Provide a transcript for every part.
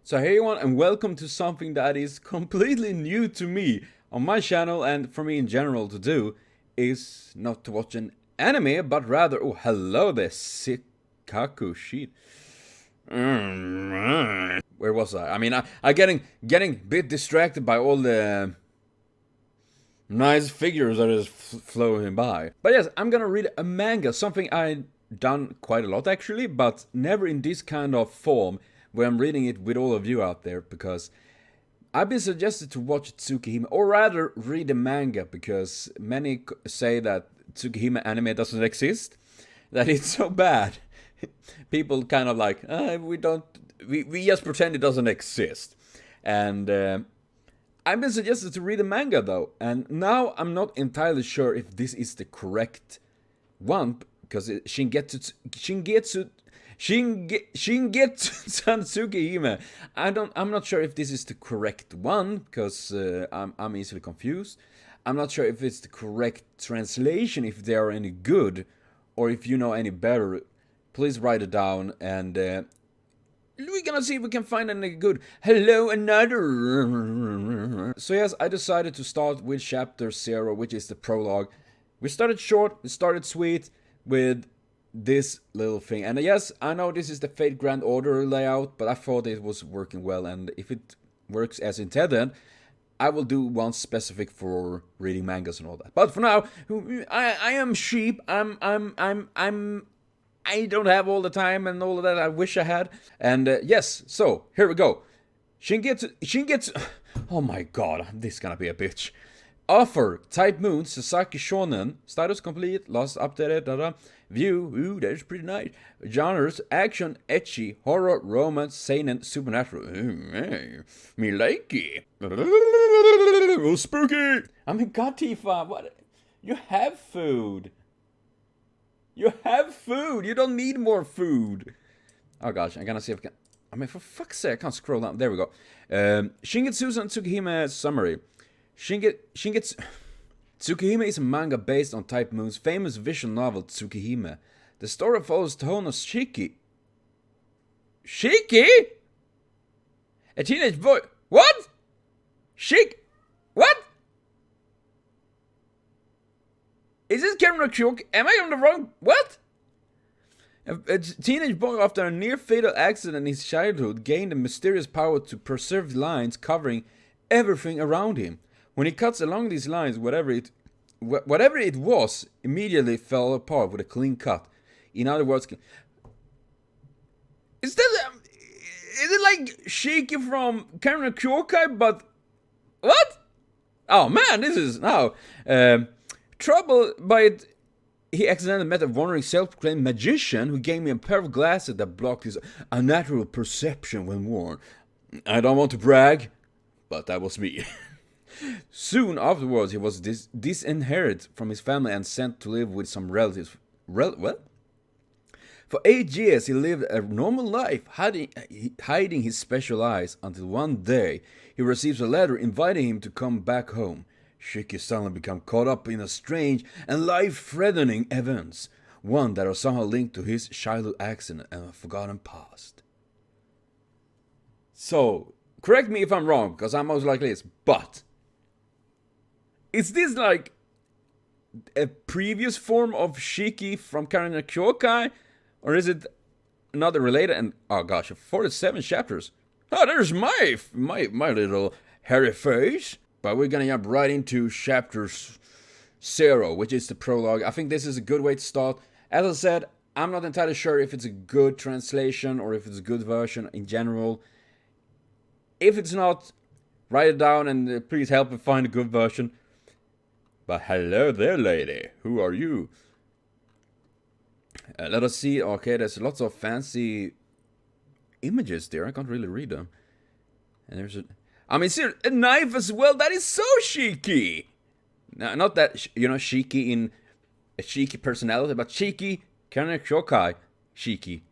So hey everyone, and welcome to something that is completely new to me on my channel, and for me in general to do is not to watch an anime, but rather, oh hello there, Sikaku shit. Where was I? I mean, I getting a bit distracted by all the nice figures that is flowing by. But yes, I'm gonna read a manga, something I done quite a lot actually, but never in this kind of form where I'm reading it with all of you out there, because I've been suggested to watch Tsukihime, or rather read the manga, because many say that Tsukihime anime doesn't exist, that it's so bad. People kind of like, we just pretend it doesn't exist. And I've been suggested to read the manga though, and now I'm not entirely sure if this is the correct one, because Shingetsutan Tsukihime. I'm not sure if this is the correct one, because I'm easily confused. I'm not sure if it's the correct translation, if they are any good, or if you know any better. Please write it down, and we're gonna see if we can find any good. Hello, another. So yes, I decided to start with chapter 0, which is the prologue. We started short, we started sweet with this little thing. And yes, I know this is the Fate Grand Order layout, but I thought it was working well, and if it works as intended, I will do one specific for reading mangas and all that. But for now, I am sheep. I don't have all the time and all of that I wish I had. And yes, so here we go. Shingetsu. Oh my god, this is gonna be a bitch. Offer, Type Moon, Sasaki Shonen, status complete, last updated, view, ooh, that is pretty nice. Genres, action, ecchi, horror, romance, seinen, supernatural. Me likey. Oh, spooky. I mean, God, Tifa, what? You have food. You have food. You don't need more food. Oh gosh, I'm gonna see if I can. I mean, for fuck's sake, I can't scroll down. There we go. Shingetsutan Tsukihime summary. Tsukihime is a manga based on Type Moon's famous visual novel Tsukihime. The story follows Tohono Shiki. Shiki? A teenage boy. What? What? Is this camera Kyok? Am I on the wrong? What? A teenage boy, after a near-fatal accident in his childhood, gained a mysterious power to preserve lines covering everything around him. When he cuts along these lines, whatever it was, immediately fell apart with a clean cut. In other words, is it like Shiki from Kamen Kyokai, but what? Oh man, this is now troubled by it. He accidentally met a wandering self-proclaimed magician who gave me a pair of glasses that blocked his unnatural perception when worn. I don't want to brag, but that was me. Soon afterwards, he was disinherited from his family and sent to live with some relatives. What? For 8 years, he lived a normal life, hiding his special eyes, until one day he receives a letter inviting him to come back home. Shiki suddenly becomes caught up in a strange and life-threatening events, one that are somehow linked to his childhood accident and a forgotten past. So, correct me if I'm wrong, because I'm most likely is, but is this like a previous form of Shiki from Karina Kyokai? Or is it another related? And oh gosh, 47 chapters. Oh, there's my little hairy face. But we're gonna jump right into chapter 0, which is the prologue. I think this is a good way to start. As I said, I'm not entirely sure if it's a good translation or if it's a good version in general. If it's not, write it down and please help me find a good version. But hello there, lady. Who are you? Let us see. Okay, there's lots of fancy images there. I can't really read them. And there's I mean, seriously, a knife as well. That is so Shiki. No, not that, you know, Shiki in a Shiki personality, but Shiki, Karina Kyokai, Shiki.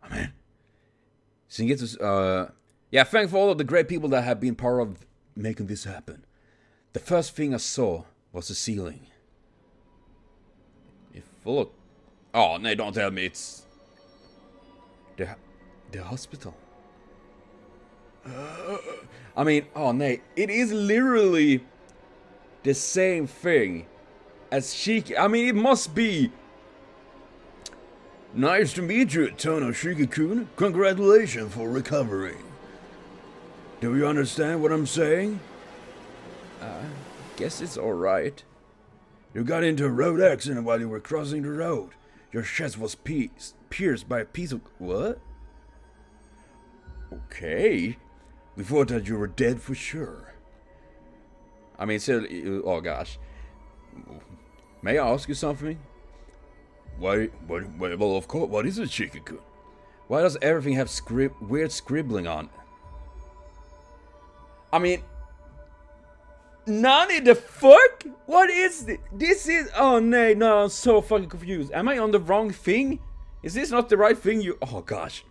Oh, man. Shingetsu, yeah, thank for all of the great people that have been part of making this happen. The first thing I saw was the ceiling. It's full of... Oh, no, don't tell me it's... The, the hospital. I mean, oh no, it is literally the same thing as Shiki. I mean, it must be. Nice to meet you, Tono Shiki-kun. Congratulations for recovering. Do you understand what I'm saying? Guess it's alright. You got into a road accident while you were crossing the road. Your chest was pierced by a piece of... What? Okay. We thought that you were dead for sure. I mean, still... Oh, gosh. May I ask you something? Why, well, of course, what is it, Shiki-kun? Why does everything have weird scribbling on it? I mean... NARNI, the fuck? What is this? This is... Oh, no, I'm so fucking confused. Am I on the wrong thing? Is this not the right thing you... Oh, gosh.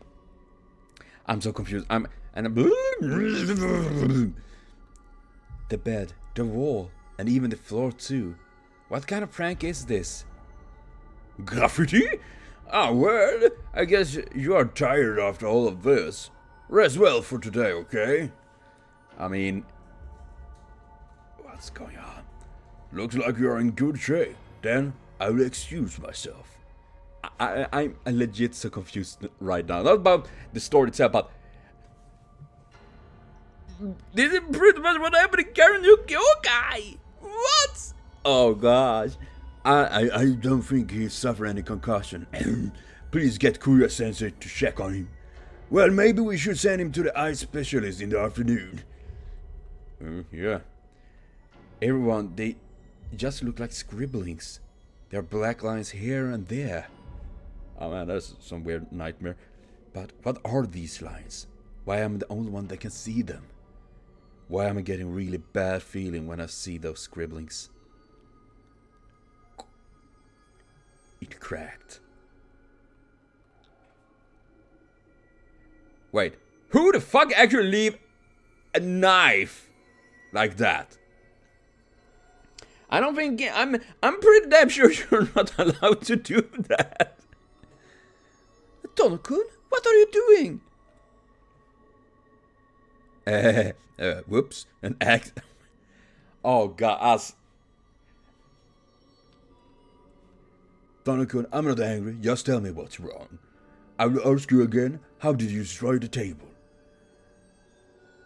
I'm so confused. The bed, the wall, and even the floor, too. What kind of prank is this? Graffiti? Ah, well, I guess you are tired after all of this. Rest well for today, okay? I mean... What's going on? Looks like you are in good shape. Then I will excuse myself. I'm legit so confused right now. Not about the story itself, but... This is pretty much what happened to Karen Yukiokai! What? Oh gosh. I don't think he suffered any concussion. Please get Kuya-sensei to check on him. Well, maybe we should send him to the eye specialist in the afternoon. Yeah. Everyone, they just look like scribblings. There are black lines here and there. Oh man, that's some weird nightmare. But what are these lines? Why am I the only one that can see them? Why am I getting really bad feeling when I see those scribblings? It cracked. Wait, who the fuck actually leave a knife like that? I don't think... I'm pretty damn sure you're not allowed to do that. Tono-kun, what are you doing? Whoops, an act. Oh god, Tono-kun, I'm not angry, just tell me what's wrong. I will ask you again, how did you destroy the table?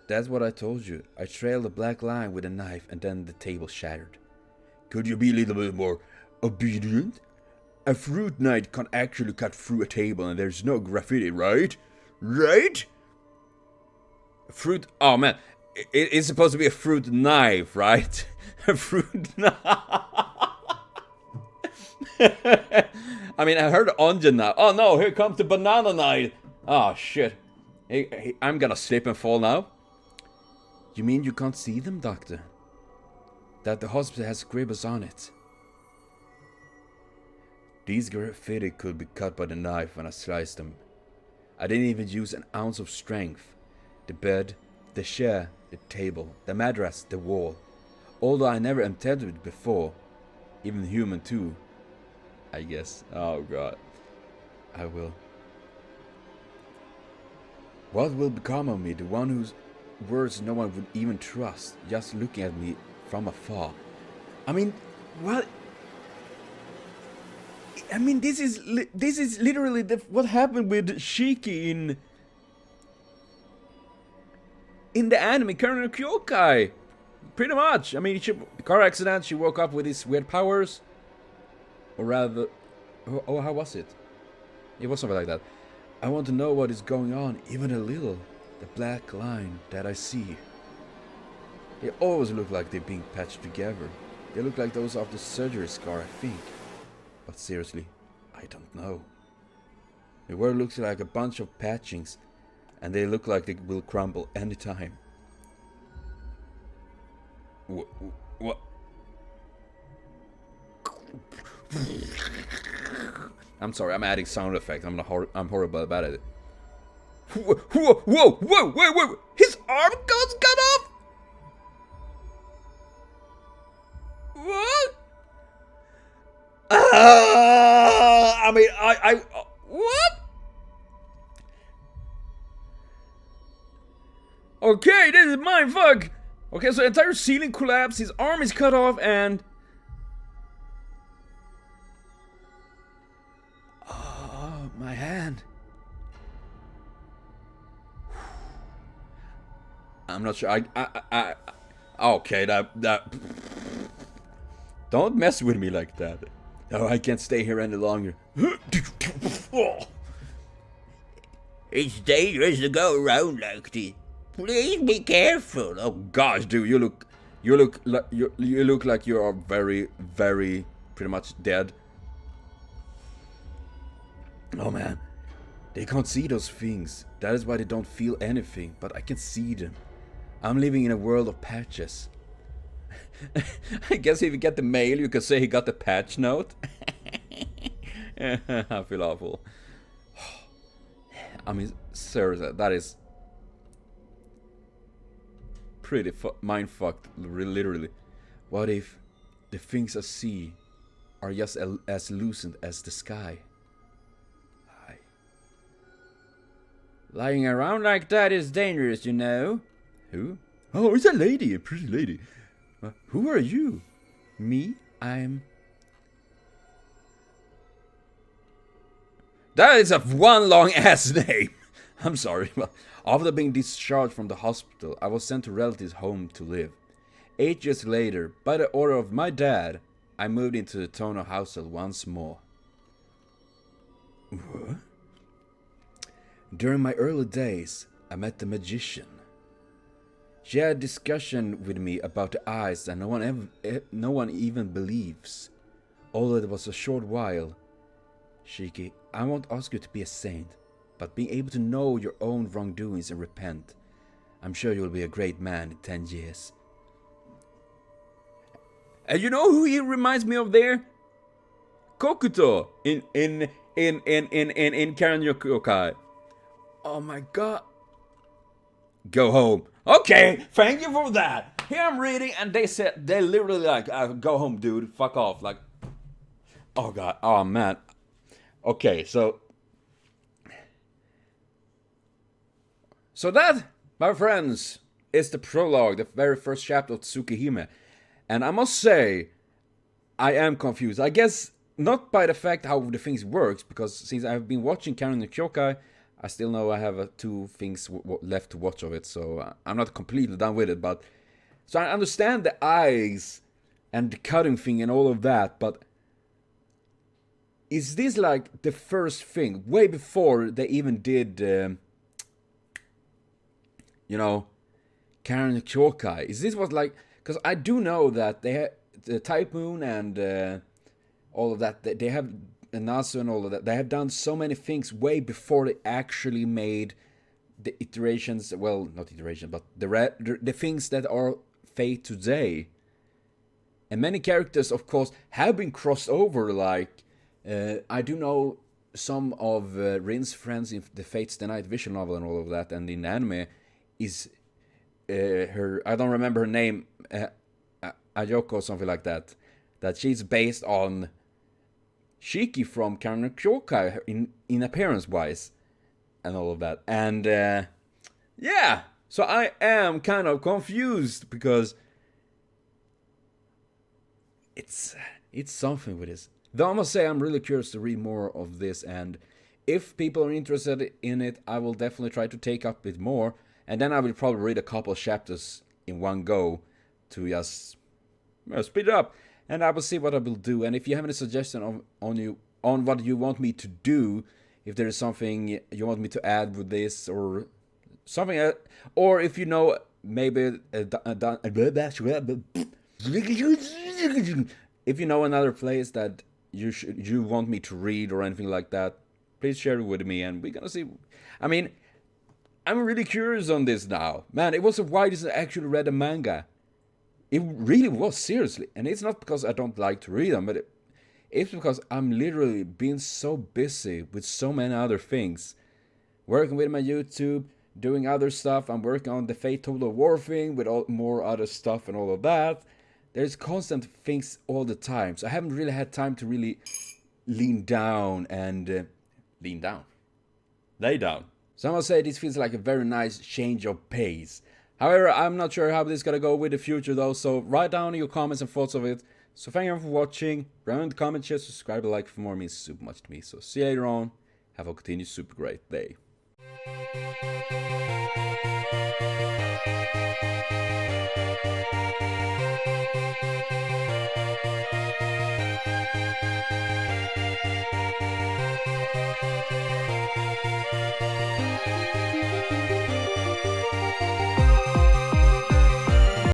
That's what I told you. I trailed a black line with a knife and then the table shattered. Could you be a little bit more obedient? A fruit knife can't actually cut through a table and there's no graffiti, right? Right? Fruit... Oh man, it's supposed to be a fruit knife, right? A fruit knife. I mean, I heard onion now. Oh no, here comes the banana knife. Oh shit. Hey, I'm gonna slip and fall now. You mean you can't see them, doctor? That the hospital has scribbles on it. These graffiti could be cut by the knife when I sliced them. I didn't even use an ounce of strength. The bed, the chair, the table, the mattress, the wall. Although I never attempted it before. Even human too. I guess. Oh god. I will. What will become of me, the one whose words no one would even trust, just looking at me from afar? I mean, what? I mean, this is literally what happened with Shiki in the anime Karen Kyokai. Pretty much. I mean, car accident. She woke up with these weird powers, or rather, oh, how was it? It was something like that. I want to know what is going on, even a little. The black line that I see. They always look like they're being patched together. They look like those after surgery scar, I think. But seriously, I don't know. The world looks like a bunch of patchings, and they look like they will crumble anytime. What? I'm sorry, I'm adding sound effects. I'm horrible about it. Whoa! His arm got off. What? I mean, what? Okay, this is mine, fuck! Okay, so entire ceiling collapsed, his arm is cut off, and... Oh, my hand. I'm not sure, okay, that... Don't mess with me like that. No, I can't stay here any longer. It's dangerous to go around like this. Please be careful. Oh gosh, dude, you look like you are very, very pretty much dead. Oh man, they can't see those things. That is why they don't feel anything. But I can see them. I'm living in a world of patches. I guess if you get the mail, you could say he got the patch note. I feel awful. I mean, seriously, that is pretty mind-fucked, literally. What if the things I see are just as lucent as the sky? Lying around like that is dangerous, you know. Who? Oh, it's a lady, a pretty lady. Who are you? Me? I'm... That is a one long ass name. I'm sorry. After being discharged from the hospital, I was sent to relatives' home to live. 8 years later, by the order of my dad, I moved into the Tono household once more. What? During my early days, I met the magician. She had a discussion with me about the eyes that no one even believes. Although it was a short while. Shiki, I won't ask you to be a saint, but being able to know your own wrongdoings and repent, I'm sure you'll be a great man in 10 years. And you know who he reminds me of there? Kokuto in Karen Yokai. Oh my god. Go home. Okay, thank you for that. Here I'm reading and they literally like, go home, dude. Fuck off. Like, oh god. Oh man. Okay, so that, my friends, is the prologue, the very first chapter of Tsukihime. And I must say, I am confused. I guess not by the fact how the things works, because since I've been watching Karen no Kyokai, I still know I have 2 things left to watch of it, so I'm not completely done with it. But so I understand the eyes and the cutting thing and all of that, but is this like the first thing, way before they even did, you know, Karen no Kyokai? Is this what like, because I do know that they had the Type Moon and all of that, they have Nasu and all of that, they have done so many things way before they actually made the iterations, well, not iterations, but the things that are Fate today. And many characters, of course, have been crossed over, like, I do know some of Rin's friends in the Fates the Night visual novel and all of that, and in anime is her, I don't remember her name, Ayoko or something like that, that she's based on Shiki from Karen no Kyokai in appearance-wise, and all of that. And yeah, so I am kind of confused because it's something with this. Though I must say I'm really curious to read more of this, and if people are interested in it, I will definitely try to take up it more, and then I will probably read a couple of chapters in one go to just speed it up. And I will see what I will do. And if you have any suggestion on what you want me to do, if there is something you want me to add with this or something, or if you know maybe if you know another place that you want me to read or anything like that, please share it with me, and we're gonna see. I mean, I'm really curious on this now, man. It was a while since I actually read a manga. It really was, seriously. And it's not because I don't like to read them, but it's because I'm literally being so busy with so many other things. Working with my YouTube, doing other stuff. I'm working on the Fate Total War thing with more other stuff and all of that. There's constant things all the time. So I haven't really had time to really lean down and... lay down. So I must say this feels like a very nice change of pace. However, I'm not sure how this is gonna go with the future though, so write down your comments and thoughts of it. So thank you for watching. Remember to comment, share, subscribe, like for more, means super much to me. So see you later on. Have a continued super great day.